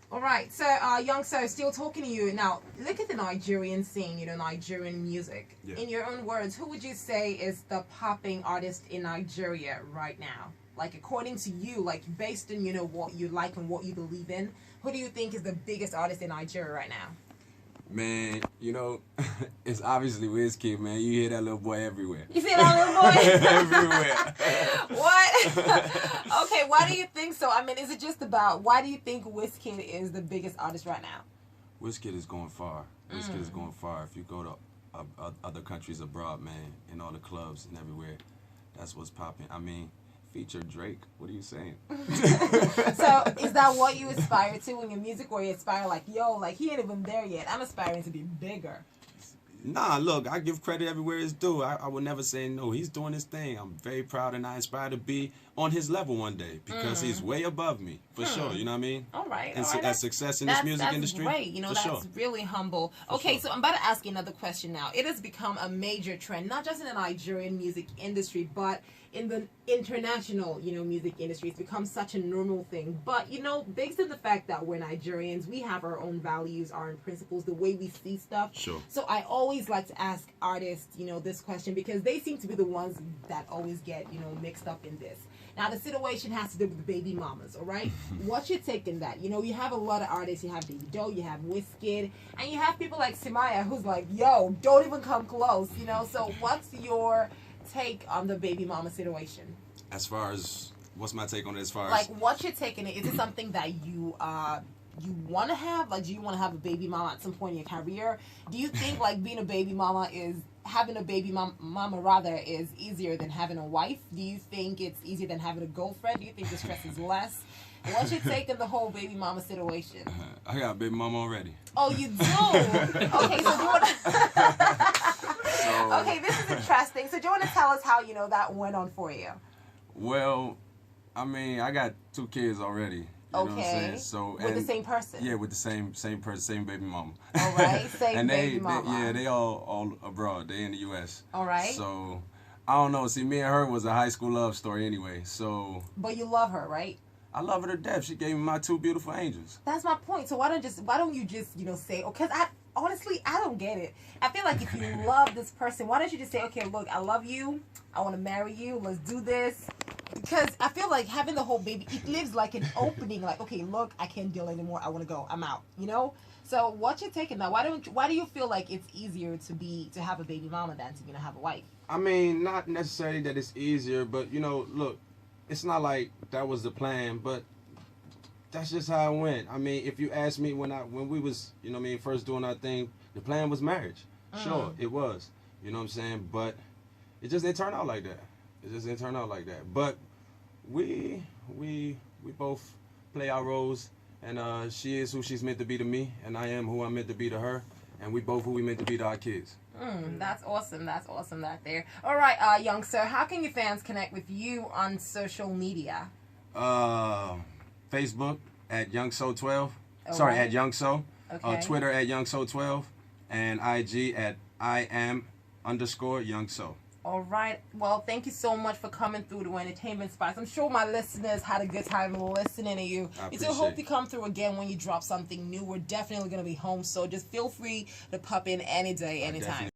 All right, so young sir, still talking to you now. Look at the Nigerian scene, Nigerian music. Yeah. In your own words, who would you say is the popping artist in Nigeria right now? Like according to you, like based on what you like and what you believe in, who do you think is the biggest artist in Nigeria right now? Man, it's obviously Wizkid, man. You hear that little boy everywhere. You see that little boy? Everywhere. What? Okay, why do you think so? I mean, is it just about why do you think Wizkid is the biggest artist right now? Wizkid is going far. Wizkid is going far. If you go to other countries abroad, man, in all the clubs and everywhere, that's what's popping. I mean, feature Drake. What are you saying? So is that what you aspire to in your music, or you aspire like, yo, like he ain't even there yet? I'm aspiring to be bigger. Nah, look, I give credit everywhere it's due. I would never say no. He's doing his thing. I'm very proud and I aspire to be on his level one day because he's way above me, for sure. You know what I mean? All right. And all right. as success in this music industry. That's great. for That's sure. really humble. For Okay, sure. so I'm about to ask you another question now. It has become a major trend, not just in the Nigerian music industry, but in the international, music industry. It's become such a normal thing. But, based on the fact that we're Nigerians, we have our own values, our own principles, the way we see stuff. Sure. So I always like to ask artists, this question because they seem to be the ones that always get, mixed up in this. Now, the situation has to do with the baby mamas, all right? What's your take on that? You have a lot of artists. You have Davido, you have Wizkid, and you have people like Simaya who's like, yo, don't even come close, So what's your take on the baby mama situation? As far as, what's my take on it as far Like, as? what's your take on it? Is it something that you want to have? Like, do you want to have a baby mama at some point in your career? Do you think, like, being a baby mama having a baby mama rather is easier than having a wife? Do you think it's easier than having a girlfriend? Do you think the stress is less? What's your take on the whole baby mama situation? I got a baby mama already. Oh, you do? Okay, so do you want to... Okay, this is interesting. So do you want to tell us how, that went on for you? Well, I mean, I got 2 kids already. You know what I'm saying? So, with the same person? Yeah, with the same person, same baby mama. All right, same and baby mama. they all abroad. They in the U.S. All right. So, I don't know. See, me and her was a high school love story anyway. So. But you love her, right? I love her to death. She gave me my 2 beautiful angels. That's my point. So why don't you just say, because honestly, I don't get it. I feel like if you love this person, why don't you just say, okay, look, I love you. I want to marry you. Let's do this. Because I feel like having the whole baby, it leaves like an opening. Like, okay, look, I can't deal anymore. I want to go. I'm out. So what's your take on that? Why do you feel like it's easier to have a baby mama than to have a wife? I mean, not necessarily that it's easier, but look, it's not like that was the plan, but that's just how it went. I mean, if you ask me when we was, first doing our thing, the plan was marriage. Sure, it was. You know what I'm saying? But it just didn't turn out like that. But we both play our roles, and she is who she's meant to be to me, and I am who I'm meant to be to her, and we both who we meant to be to our kids. That's awesome. That's awesome that there. All right, young sir, how can your fans connect with you on social media? Facebook at YoungSo12. Right. At YoungSo. Okay. Twitter at YoungSo12. And IG at IM_YoungSo. All right. Well, thank you so much for coming through to Entertainment Spice. I'm sure my listeners had a good time listening to you. We still hope you come through again when you drop something new. We're definitely going to be home, so just feel free to pop in any day, anytime.